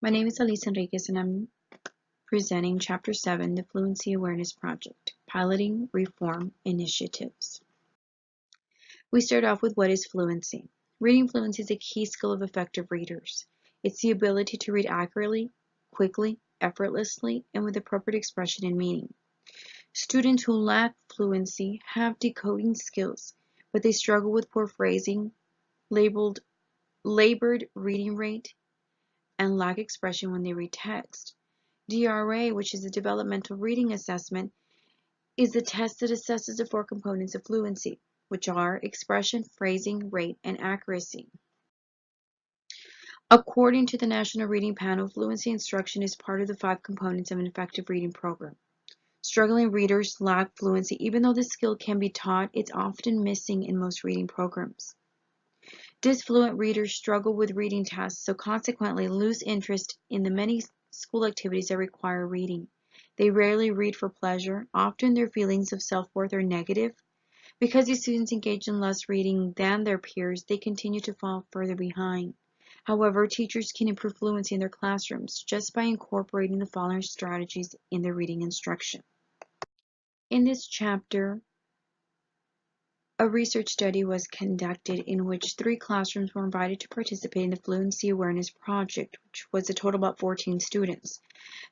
My name is Elise Enriquez and I'm presenting Chapter 7, the Fluency Awareness Project, Piloting Reform Initiatives. We start off with what is fluency. Reading fluency is a key skill of effective readers. It's the ability to read accurately, quickly, effortlessly, and with appropriate expression and meaning. Students who lack fluency have decoding skills, but they struggle with poor phrasing, labored reading rate, and lack expression when they read text. DRA, which is a developmental reading assessment, is the test that assesses the 4 components of fluency, which are expression, phrasing, rate, and accuracy. According to the National Reading Panel, fluency instruction is part of the 5 components of an effective reading program. Struggling readers lack fluency. Even though this skill can be taught, it's often missing in most reading programs. Disfluent readers struggle with reading tasks, so consequently lose interest in the many school activities that require reading. They rarely read for pleasure. Often their feelings of self-worth are negative. Because these students engage in less reading than their peers, they continue to fall further behind. However, teachers can improve fluency in their classrooms just by incorporating the following strategies in their reading instruction. In this chapter, a research study was conducted in which 3 classrooms were invited to participate in the Fluency Awareness Project, which was a total of about 14 students.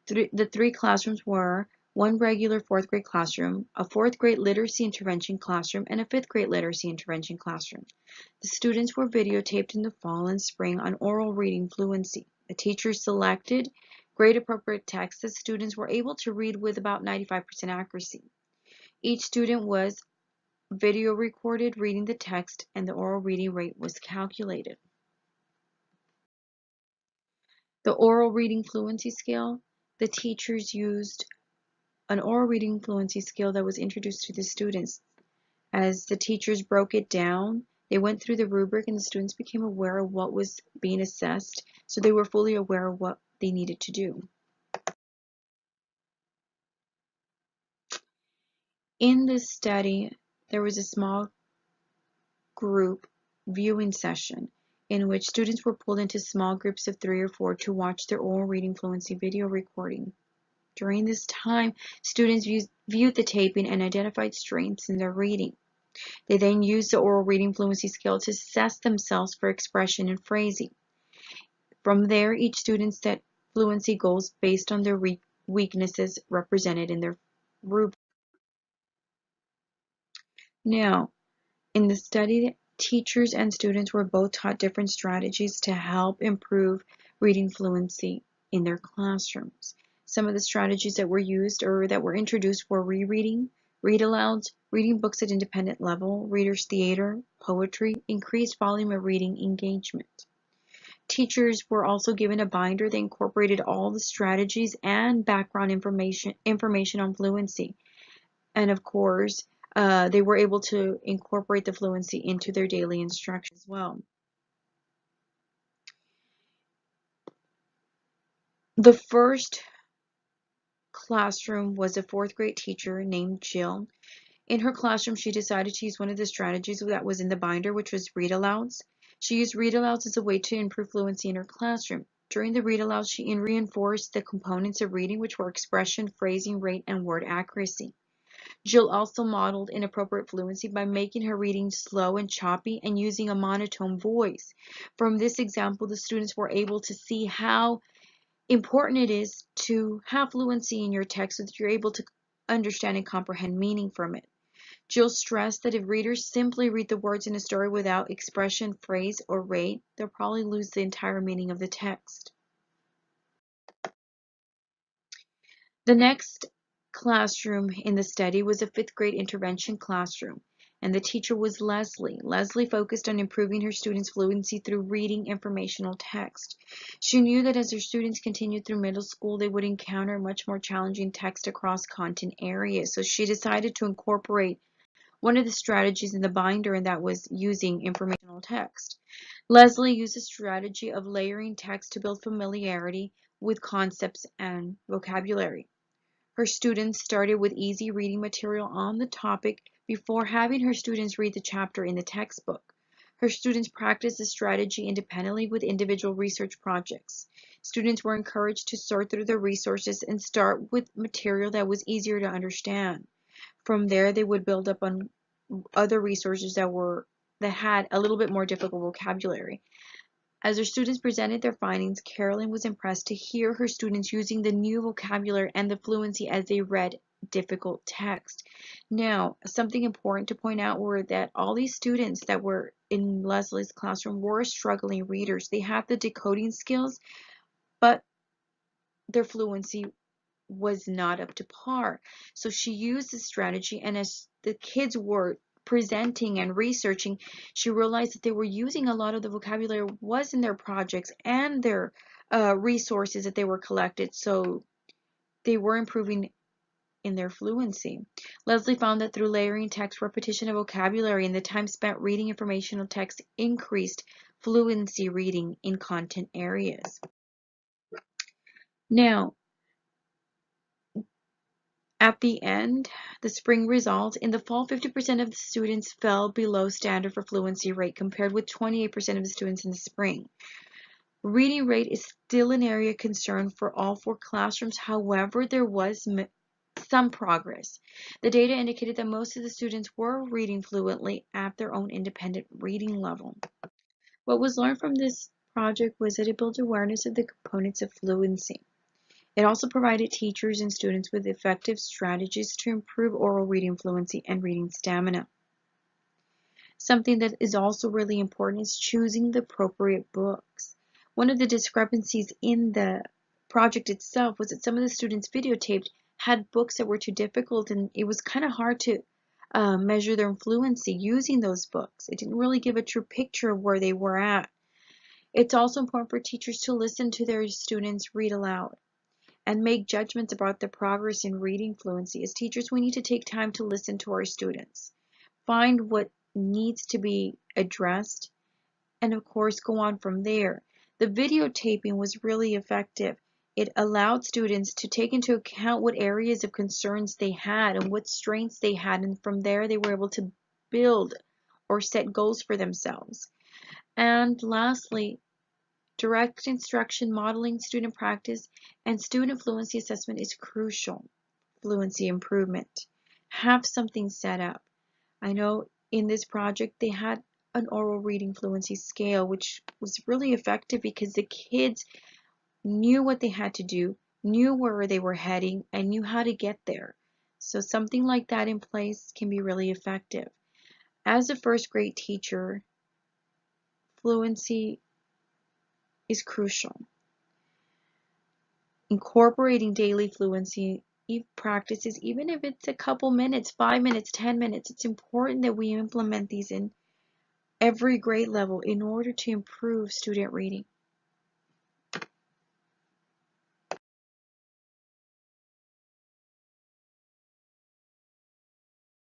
The 3 classrooms were one regular 4th grade classroom, a 4th grade literacy intervention classroom, and a 5th grade literacy intervention classroom. The students were videotaped in the fall and spring on oral reading fluency. The teachers selected grade appropriate text that students were able to read with about 95% accuracy. Each student was video recorded reading the text, and the oral reading rate was calculated. The oral reading fluency scale, the teachers used an oral reading fluency scale that was introduced to the students. As the teachers broke it down, they went through the rubric and the students became aware of what was being assessed, so they were fully aware of what they needed to do. In this study, there was a small group viewing session in which students were pulled into small groups of 3 or 4 to watch their oral reading fluency video recording. During this time, students viewed the taping and identified strengths in their reading. They then used the oral reading fluency scale to assess themselves for expression and phrasing. From there, each student set fluency goals based on their weaknesses represented in their rubric. Now, in the study, teachers and students were both taught different strategies to help improve reading fluency in their classrooms. Some of the strategies that were used or that were introduced were rereading, read-alouds, reading books at independent level, readers' theater, poetry, increased volume of reading engagement. Teachers were also given a binder that incorporated all the strategies and background information on fluency. And of course, they were able to incorporate the fluency into their daily instruction as well. The first classroom was a 4th grade teacher named Jill. In her classroom, she decided to use one of the strategies that was in the binder, which was read-alouds. She used read-alouds as a way to improve fluency in her classroom. During the read-alouds, she reinforced the components of reading, which were expression, phrasing, rate, and word accuracy. Jill also modeled inappropriate fluency by making her reading slow and choppy and using a monotone voice. From this example, the students were able to see how important it is to have fluency in your text so that you're able to understand and comprehend meaning from it. Jill stressed that if readers simply read the words in a story without expression, phrase, or rate, they'll probably lose the entire meaning of the text. The next classroom in the study was a 5th grade intervention classroom, and the teacher was Leslie. Leslie focused on improving her students' fluency through reading informational text. She knew that as her students continued through middle school, they would encounter much more challenging text across content areas, so she decided to incorporate one of the strategies in the binder, and that was using informational text. Leslie used a strategy of layering text to build familiarity with concepts and vocabulary. Her students started with easy reading material on the topic before having her students read the chapter in the textbook. Her students practiced the strategy independently with individual research projects. Students were encouraged to sort through their resources and start with material that was easier to understand. From there, they would build up on other resources that had a little bit more difficult vocabulary. As her students presented their findings, Carolyn was impressed to hear her students using the new vocabulary and the fluency as they read difficult text. Now, something important to point out were that all these students that were in Leslie's classroom were struggling readers. They had the decoding skills, but their fluency was not up to par. So she used this strategy, and as the kids were presenting and researching, she realized that they were using a lot of the vocabulary was in their projects and their resources that they were collected. So they were improving in their fluency. Leslie found that through layering text, repetition of vocabulary, and the time spent reading informational text increased fluency reading in content areas. Now, at the end, the spring results, in the fall, 50% of the students fell below standard for fluency rate compared with 28% of the students in the spring. Reading rate is still an area of concern for all 4 classrooms. However, there was some progress. The data indicated that most of the students were reading fluently at their own independent reading level. What was learned from this project was that it built awareness of the components of fluency. It also provided teachers and students with effective strategies to improve oral reading fluency and reading stamina. Something that is also really important is choosing the appropriate books. One of the discrepancies in the project itself was that some of the students videotaped had books that were too difficult, and it was kind of hard to measure their fluency using those books. It didn't really give a true picture of where they were at. It's also important for teachers to listen to their students read aloud and make judgments about the progress in reading fluency. As teachers, we need to take time to listen to our students, find what needs to be addressed, and of course go on from there. The videotaping was really effective. It allowed students to take into account what areas of concerns they had and what strengths they had, and from there they were able to build or set goals for themselves. And lastly, direct instruction, modeling student practice, and student fluency assessment is crucial. Fluency improvement. Have something set up. I know in this project they had an oral reading fluency scale, which was really effective because the kids knew what they had to do, knew where they were heading, and knew how to get there. So something like that in place can be really effective. As a first grade teacher, fluency is crucial. Incorporating daily fluency practices, even if it's a couple minutes, 5 minutes, 10 minutes, it's important that we implement these in every grade level in order to improve student reading.